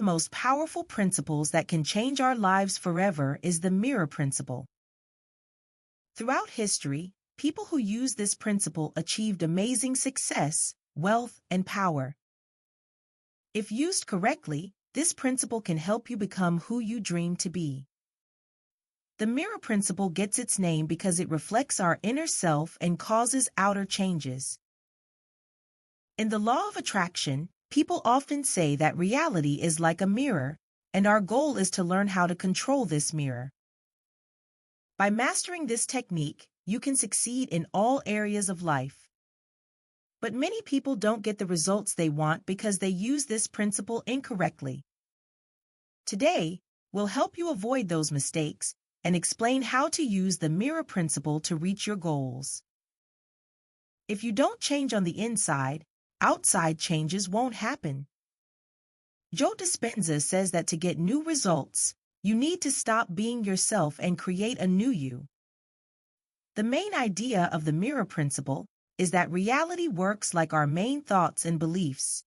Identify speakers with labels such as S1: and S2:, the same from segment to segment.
S1: the most powerful principles that can change our lives forever is the mirror principle. Throughout history, people who used this principle achieved amazing success, wealth, and power. If used correctly, this principle can help you become who you dream to be. The mirror principle gets its name because it reflects our inner self and causes outer changes. In the law of attraction, people often say that reality is like a mirror, and our goal is to learn how to control this mirror. By mastering this technique, you can succeed in all areas of life. But many people don't get the results they want because they use this principle incorrectly. Today, we'll help you avoid those mistakes and explain how to use the mirror principle to reach your goals. If you don't change on the inside, outside changes won't happen. Joe Dispenza says that to get new results, you need to stop being yourself and create a new you. The main idea of the mirror principle is that reality works like our main thoughts and beliefs.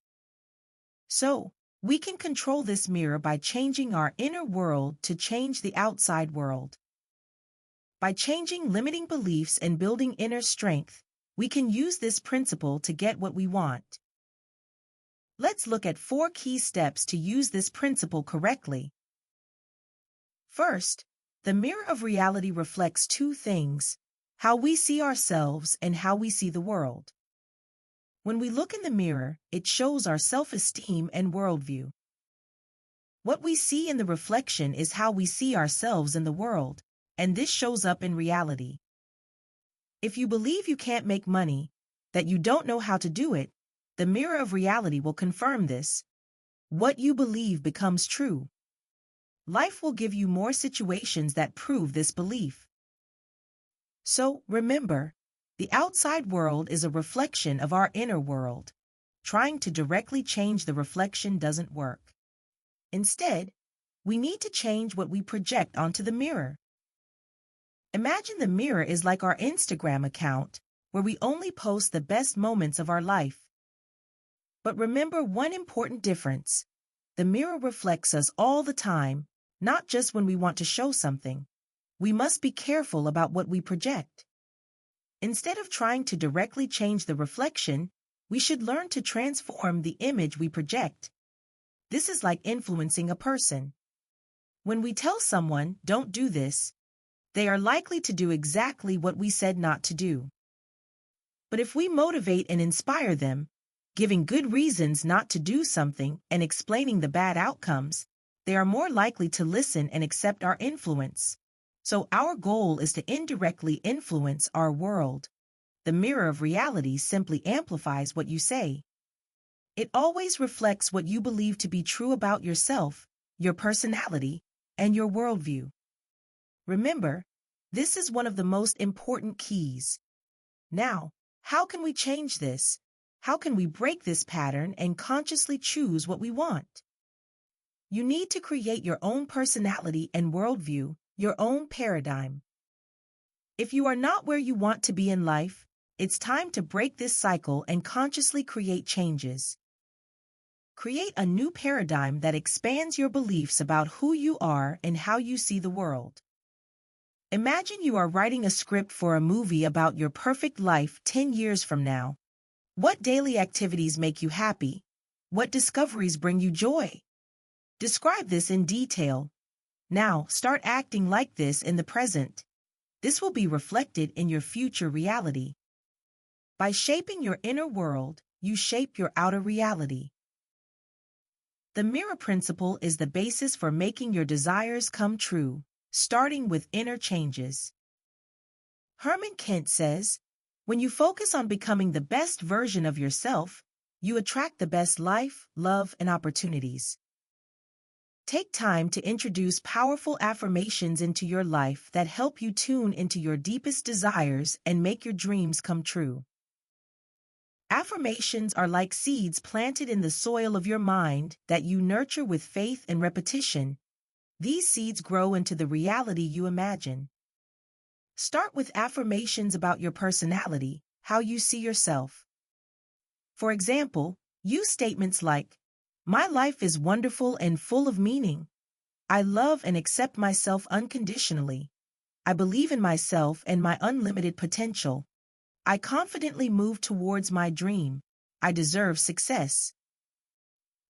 S1: So, we can control this mirror by changing our inner world to change the outside world. By changing limiting beliefs and building inner strength, we can use this principle to get what we want. Let's look at 4 key steps to use this principle correctly. First, the mirror of reality reflects 2 things: how we see ourselves and how we see the world. When we look in the mirror, it shows our self-esteem and worldview. What we see in the reflection is how we see ourselves in the world, and this shows up in reality. If you believe you can't make money, that you don't know how to do it, the mirror of reality will confirm this. What you believe becomes true. Life will give you more situations that prove this belief. So, remember, the outside world is a reflection of our inner world. Trying to directly change the reflection doesn't work. Instead, we need to change what we project onto the mirror. Imagine the mirror is like our Instagram account, where we only post the best moments of our life. But remember one important difference: the mirror reflects us all the time, not just when we want to show something. We must be careful about what we project. Instead of trying to directly change the reflection, we should learn to transform the image we project. This is like influencing a person. When we tell someone, "Don't do this," they are likely to do exactly what we said not to do. But if we motivate and inspire them, giving good reasons not to do something and explaining the bad outcomes, they are more likely to listen and accept our influence. So our goal is to indirectly influence our world. The mirror of reality simply amplifies what you say. It always reflects what you believe to be true about yourself, your personality, and your worldview. Remember, this is one of the most important keys. Now, how can we change this? How can we break this pattern and consciously choose what we want? You need to create your own personality and worldview, your own paradigm. If you are not where you want to be in life, it's time to break this cycle and consciously create changes. Create a new paradigm that expands your beliefs about who you are and how you see the world. Imagine you are writing a script for a movie about your perfect life 10 years from now. What daily activities make you happy? What discoveries bring you joy? Describe this in detail. Now, start acting like this in the present. This will be reflected in your future reality. By shaping your inner world, you shape your outer reality. The mirror principle is the basis for making your desires come true, starting with inner changes. Herman Kent says, "When you focus on becoming the best version of yourself, you attract the best life, love, and opportunities." Take time to introduce powerful affirmations into your life that help you tune into your deepest desires and make your dreams come true. Affirmations are like seeds planted in the soil of your mind that you nurture with faith and repetition. These seeds grow into the reality you imagine. Start with affirmations about your personality, how you see yourself. For example, use statements like, My life is wonderful and full of meaning. I love and accept myself unconditionally. I believe in myself and my unlimited potential. I confidently move towards my dream. I deserve success.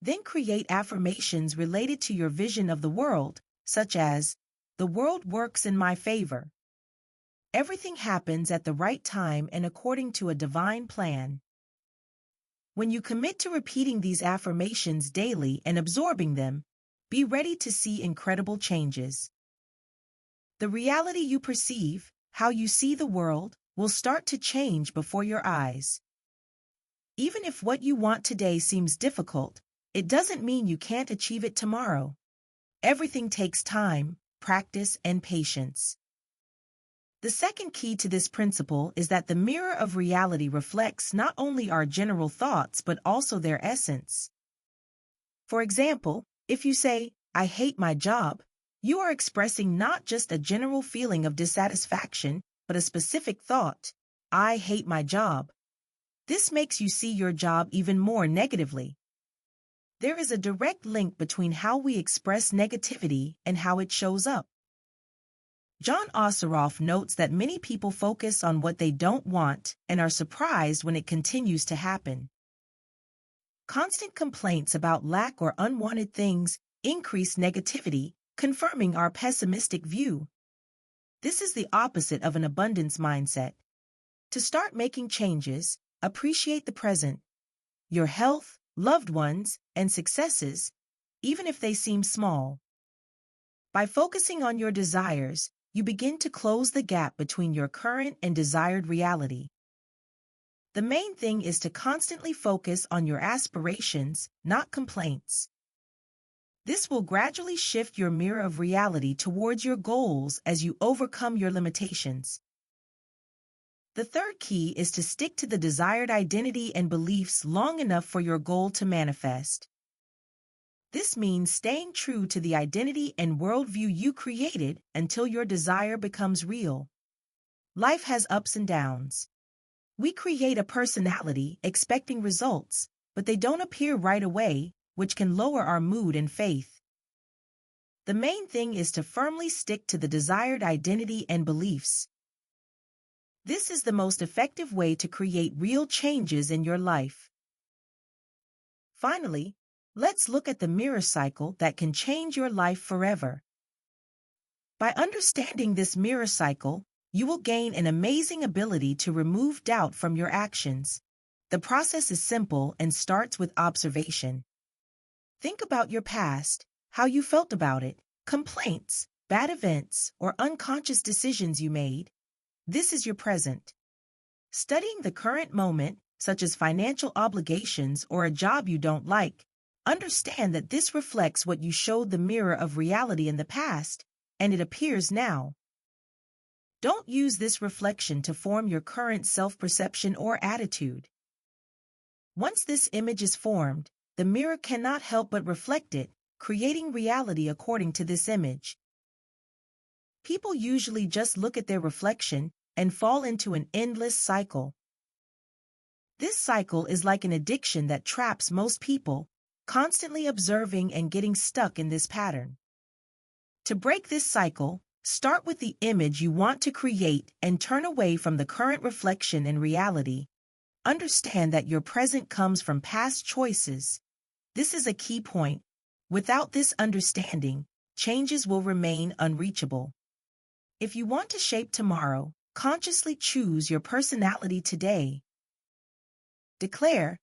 S1: Then create affirmations related to your vision of the world, such as, the world works in my favor. Everything happens at the right time and according to a divine plan. When you commit to repeating these affirmations daily and absorbing them, be ready to see incredible changes. The reality you perceive, how you see the world, will start to change before your eyes. Even if what you want today seems difficult, it doesn't mean you can't achieve it tomorrow. Everything takes time, practice, and patience. The second key to this principle is that the mirror of reality reflects not only our general thoughts but also their essence. For example, if you say, "I hate my job," you are expressing not just a general feeling of dissatisfaction, but a specific thought, "I hate my job." This makes you see your job even more negatively. There is a direct link between how we express negativity and how it shows up. John Osseroff notes that many people focus on what they don't want and are surprised when it continues to happen. Constant complaints about lack or unwanted things increase negativity, confirming our pessimistic view. This is the opposite of an abundance mindset. To start making changes, appreciate the present, your health, loved ones, and successes, even if they seem small. By focusing on your desires, you begin to close the gap between your current and desired reality. The main thing is to constantly focus on your aspirations, not complaints. This will gradually shift your mirror of reality towards your goals as you overcome your limitations. The third key is to stick to the desired identity and beliefs long enough for your goal to manifest. This means staying true to the identity and worldview you created until your desire becomes real. Life has ups and downs. We create a personality expecting results, but they don't appear right away, which can lower our mood and faith. The main thing is to firmly stick to the desired identity and beliefs. This is the most effective way to create real changes in your life. Finally, let's look at the mirror cycle that can change your life forever. By understanding this mirror cycle, you will gain an amazing ability to remove doubt from your actions. The process is simple and starts with observation. Think about your past, how you felt about it, complaints, bad events, or unconscious decisions you made. This is your present. Studying the current moment, such as financial obligations or a job you don't like, understand that this reflects what you showed the mirror of reality in the past, and it appears now. Don't use this reflection to form your current self-perception or attitude. Once this image is formed, the mirror cannot help but reflect it, creating reality according to this image. People usually just look at their reflection and fall into an endless cycle. This cycle is like an addiction that traps most people, constantly observing and getting stuck in this pattern. To break this cycle, start with the image you want to create and turn away from the current reflection and reality. Understand that your present comes from past choices. This is a key point. Without this understanding, changes will remain unreachable. If you want to shape tomorrow, consciously choose your personality today. Declare,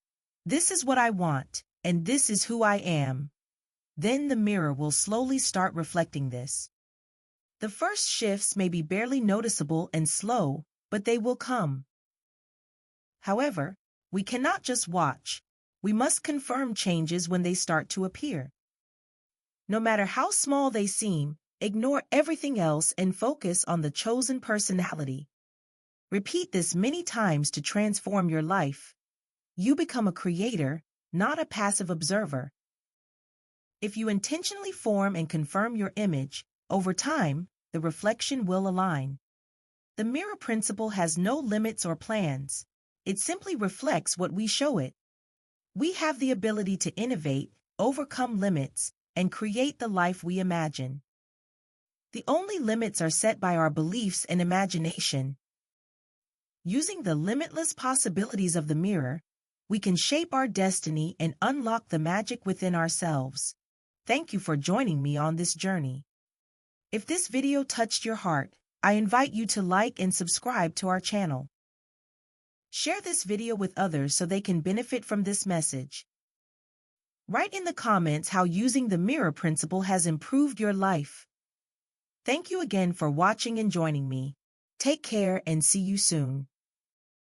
S1: "This is what I want, and this is who I am." Then the mirror will slowly start reflecting this. The first shifts may be barely noticeable and slow, but they will come. However, we cannot just watch. We must confirm changes when they start to appear. No matter how small they seem, ignore everything else and focus on the chosen personality. Repeat this many times to transform your life. You become a creator, not a passive observer. If you intentionally form and confirm your image, over time, the reflection will align. The mirror principle has no limits or plans. It simply reflects what we show it. We have the ability to innovate, overcome limits, and create the life we imagine. The only limits are set by our beliefs and imagination. Using the limitless possibilities of the mirror, we can shape our destiny and unlock the magic within ourselves. Thank you for joining me on this journey. If this video touched your heart, I invite you to like and subscribe to our channel. Share this video with others so they can benefit from this message. Write in the comments how using the mirror principle has improved your life. Thank you again for watching and joining me. Take care and see you soon.